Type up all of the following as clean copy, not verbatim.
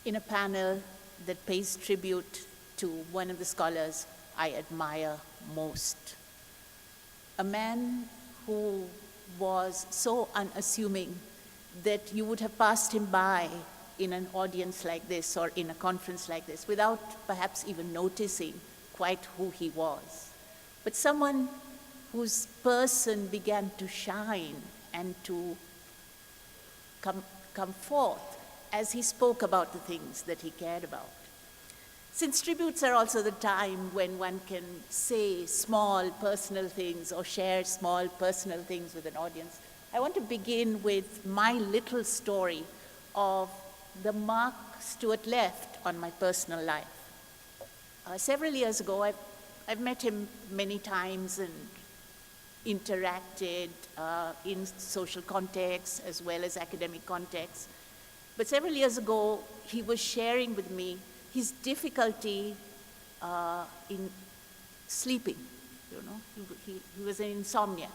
in a panel that pays tribute to one of the scholars I admire most. A man who was so unassuming that you would have passed him by in an audience like this or in a conference like this without perhaps even noticing quite who he was. But someone whose person began to shine and to come forth as he spoke about the things that he cared about. Since tributes are also the time when one can say small personal things or share small personal things with an audience, I want to begin with my little story of the mark Stuart left on my personal life. Several years ago, I've met him many times and interacted in social contexts as well as academic contexts. But several years ago, he was sharing with me his difficulty in sleeping. You know, he was an insomniac,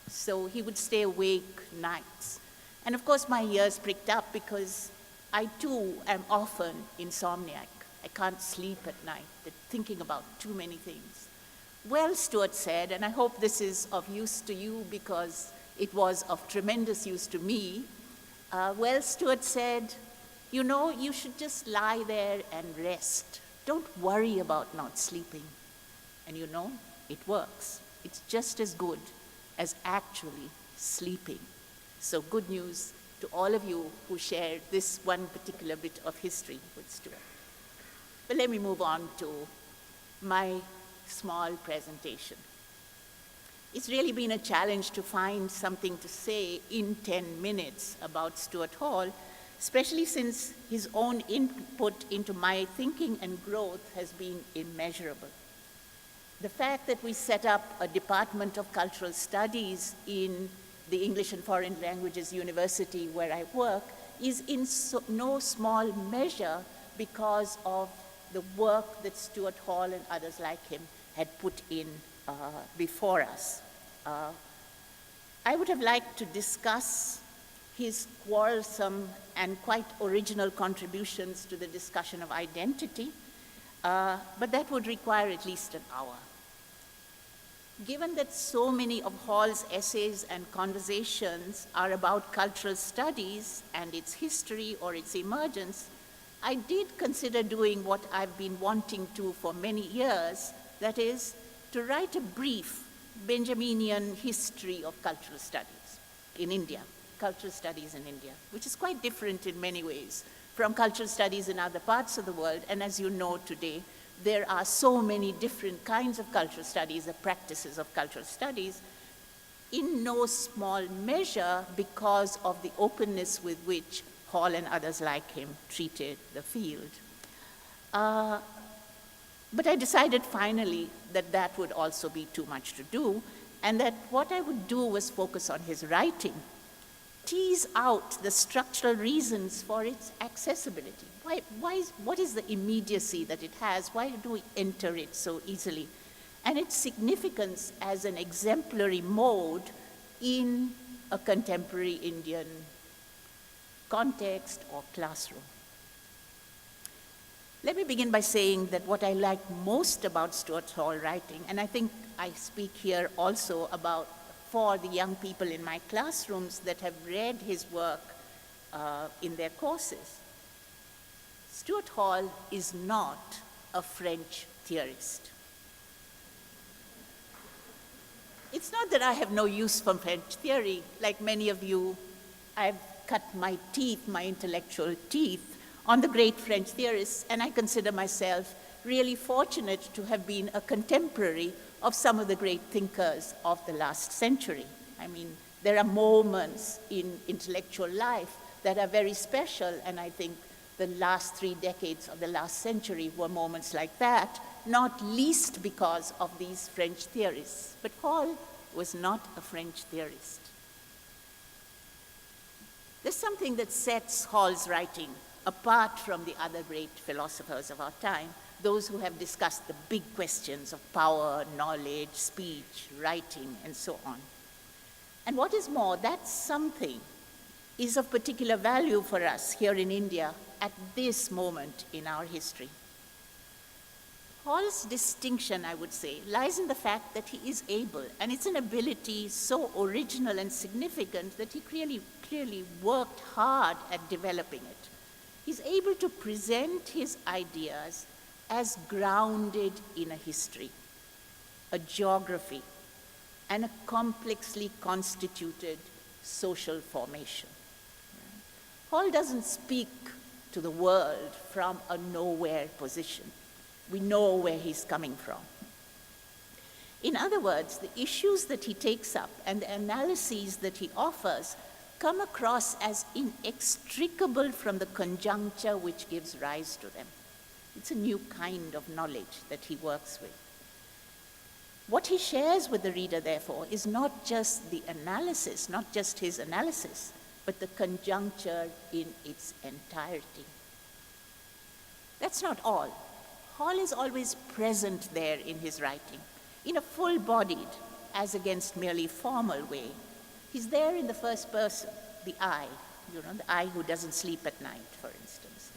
so he would stay awake nights. And of course, my ears pricked up because I too am often insomniac. I can't sleep at night, thinking about too many things. Well, Stuart said, and I hope this is of use to you because it was of tremendous use to me. Well, Stuart said, you know, you should just lie there and rest. Don't worry about not sleeping. And you know, it works. It's just as good as actually sleeping. So good news to all of you who shared this one particular bit of history with Stuart. But let me move on to my small presentation. It's really been a challenge to find something to say in 10 minutes about Stuart Hall, especially since his own input into my thinking and growth has been immeasurable. The fact that we set up a Department of Cultural Studies in the English and Foreign Languages University where I work is in no small measure because of the work that Stuart Hall and others like him had put in before us. I would have liked to discuss his quarrelsome and quite original contributions to the discussion of identity, but that would require at least an hour. Given that so many of Hall's essays and conversations are about cultural studies and its history or its emergence, I did consider doing what I've been wanting to for many years, that is, to write a brief Benjaminian history of cultural studies in India, cultural studies in India, which is quite different in many ways from cultural studies in other parts of the world. And as you know today, there are so many different kinds of cultural studies, the practices of cultural studies, in no small measure because of the openness with which Hall and others like him treated the field. But I decided finally that that would also be too much to do, and that what I would do was focus on his writing, tease out the structural reasons for its accessibility. What is the immediacy that it has? Why do we enter it so easily? And its significance as an exemplary mode in a contemporary Indian context or classroom. Let me begin by saying that what I like most about Stuart Hall writing, and I think I speak here also for the young people in my classrooms that have read his work in their courses. Stuart Hall is not a French theorist. It's not that I have no use for French theory. Like many of you, I've cut my teeth, my intellectual teeth, on the great French theorists, and I consider myself really fortunate to have been a contemporary of some of the great thinkers of the last century. I mean, there are moments in intellectual life that are very special, and I think the last 3 decades of the last century were moments like that, not least because of these French theorists. But Hall was not a French theorist. There's something that sets Hall's writing apart from the other great philosophers of our time, those who have discussed the big questions of power, knowledge, speech, writing, and so on. And what is more, that something is of particular value for us here in India at this moment in our history. Hall's distinction, I would say, lies in the fact that he is able, and it's an ability so original and significant that he clearly worked hard at developing it. He's able to present his ideas as grounded in a history, a geography, and a complexly constituted social formation. Hall doesn't speak to the world from a nowhere position. We know where he's coming from. In other words, the issues that he takes up and the analyses that he offers come across as inextricable from the conjuncture which gives rise to them. It's a new kind of knowledge that he works with. What he shares with the reader, therefore, is not just the analysis, not just his analysis, but the conjuncture in its entirety. That's not all. Hall is always present there in his writing, in a full-bodied, as against merely formal way. He's there in the first person, the I, the I who doesn't sleep at night, for instance.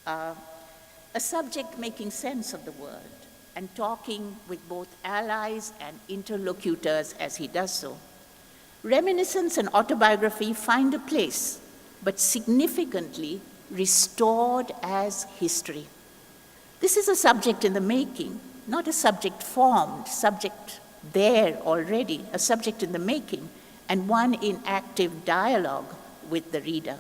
A subject making sense of the world and talking with both allies and interlocutors as he does so. Reminiscence and autobiography find a place, but significantly restored as history. This is a subject in the making, not a subject formed, subject there already, a subject in the making, and one in active dialogue with the reader.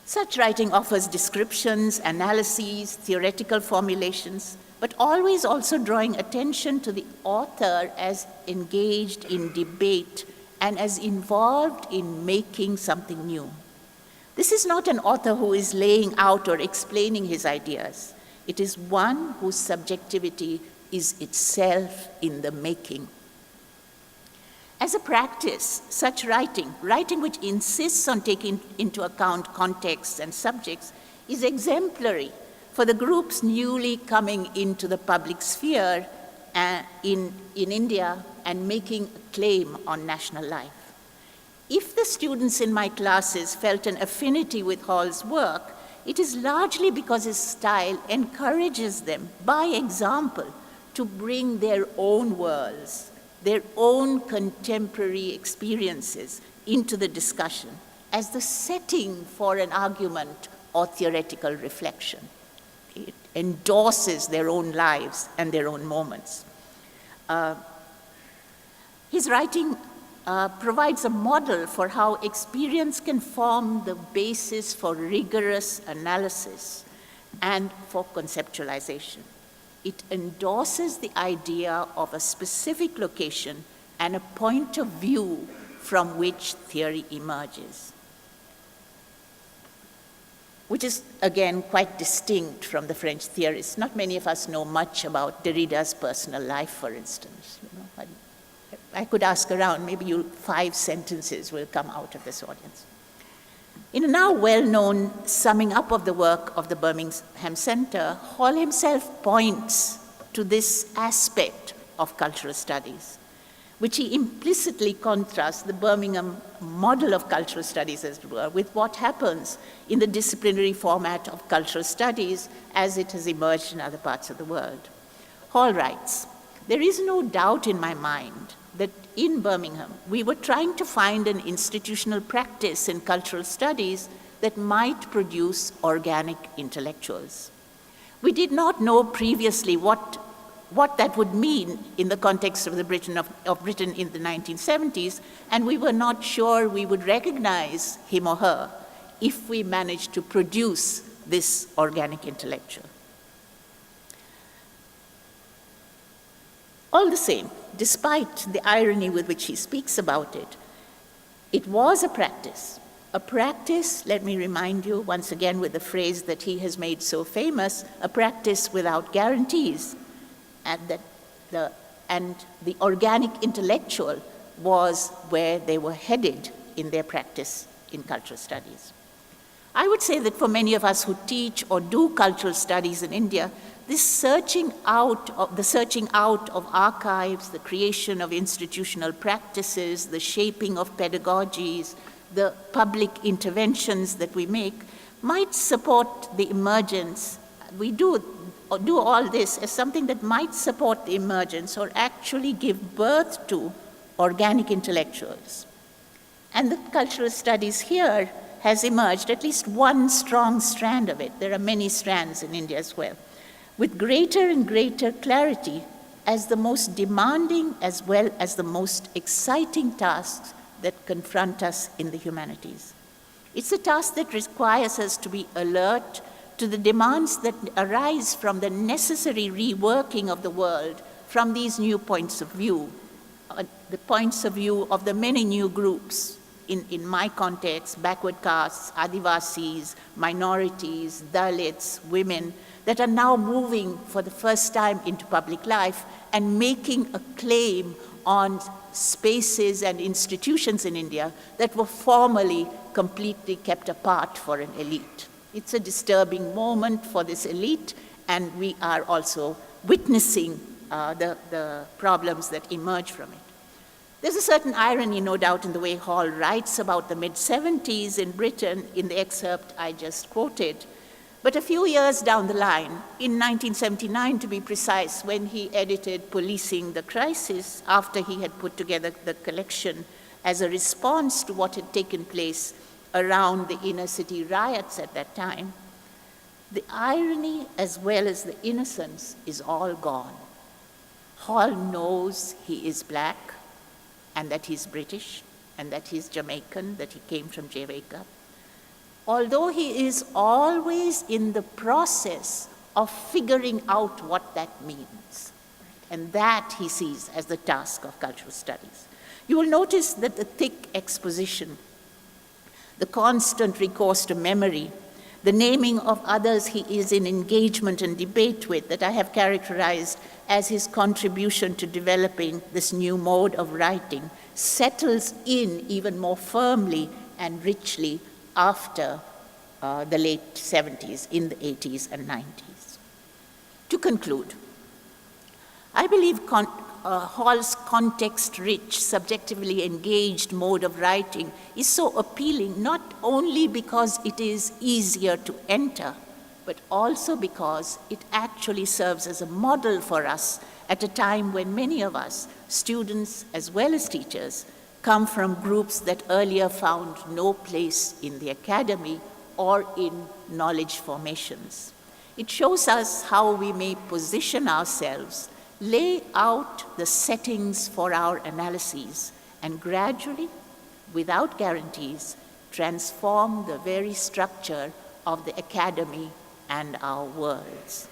Such writing offers descriptions, analyses, theoretical formulations, but always also drawing attention to the author as engaged in debate and as involved in making something new. This is not an author who is laying out or explaining his ideas. It is one whose subjectivity is itself in the making. As a practice, such writing which insists on taking into account contexts and subjects, is exemplary for the groups newly coming into the public sphere in India and making a claim on national life. If the students in my classes felt an affinity with Hall's work, it is largely because his style encourages them, by example, to bring their own worlds, their own contemporary experiences into the discussion as the setting for an argument or theoretical reflection. It endorses their own lives and their own moments. His writing provides a model for how experience can form the basis for rigorous analysis and for conceptualization. It endorses the idea of a specific location and a point of view from which theory emerges, which is, again, quite distinct from the French theorists. Not many of us know much about Derrida's personal life, for instance. I could ask around, maybe 5 sentences will come out of this audience. In a now well-known summing up of the work of the Birmingham Center, Hall himself points to this aspect of cultural studies, which he implicitly contrasts the Birmingham model of cultural studies, as it were, with what happens in the disciplinary format of cultural studies as it has emerged in other parts of the world. Hall writes, "There is no doubt in my mind that in Birmingham, we were trying to find an institutional practice in cultural studies that might produce organic intellectuals. We did not know previously what that would mean in the context of Britain in the 1970s, and we were not sure we would recognize him or her if we managed to produce this organic intellectual." All the same, despite the irony with which he speaks about it, it was a practice, let me remind you once again with the phrase that he has made so famous, a practice without guarantees, and the organic intellectual was where they were headed in their practice in cultural studies. I would say that for many of us who teach or do cultural studies in India, This searching out of archives, the creation of institutional practices, the shaping of pedagogies, the public interventions that we make might support the emergence. We do all this as something that might support the emergence or actually give birth to organic intellectuals. And the cultural studies here has emerged, at least one strong strand of it. There are many strands in India as well, with greater and greater clarity as the most demanding as well as the most exciting tasks that confront us in the humanities. It's a task that requires us to be alert to the demands that arise from the necessary reworking of the world from these new points of view, the points of view of the many new groups, in my context, backward castes, Adivasis, minorities, Dalits, women, that are now moving for the first time into public life and making a claim on spaces and institutions in India that were formerly completely kept apart for an elite. It's a disturbing moment for this elite, and we are also witnessing the problems that emerge from it. There's a certain irony, no doubt, in the way Hall writes about the mid-70s in Britain in the excerpt I just quoted. But a few years down the line, in 1979 to be precise, when he edited Policing the Crisis, after he had put together the collection as a response to what had taken place around the inner city riots at that time, the irony as well as the innocence is all gone. Hall knows he is black, and that he's British, and that he's Jamaican, that he came from Jamaica. Although he is always in the process of figuring out what that means. And that he sees as the task of cultural studies. You will notice that the thick exposition, the constant recourse to memory, the naming of others he is in engagement and debate with, that I have characterized as his contribution to developing this new mode of writing, settles in even more firmly and richly after the late 70s, in the 80s and 90s. To conclude, I believe Hall's context-rich, subjectively engaged mode of writing is so appealing not only because it is easier to enter, but also because it actually serves as a model for us at a time when many of us, students as well as teachers, come from groups that earlier found no place in the academy or in knowledge formations. It shows us how we may position ourselves, lay out the settings for our analyses, and gradually, without guarantees, transform the very structure of the academy and our worlds.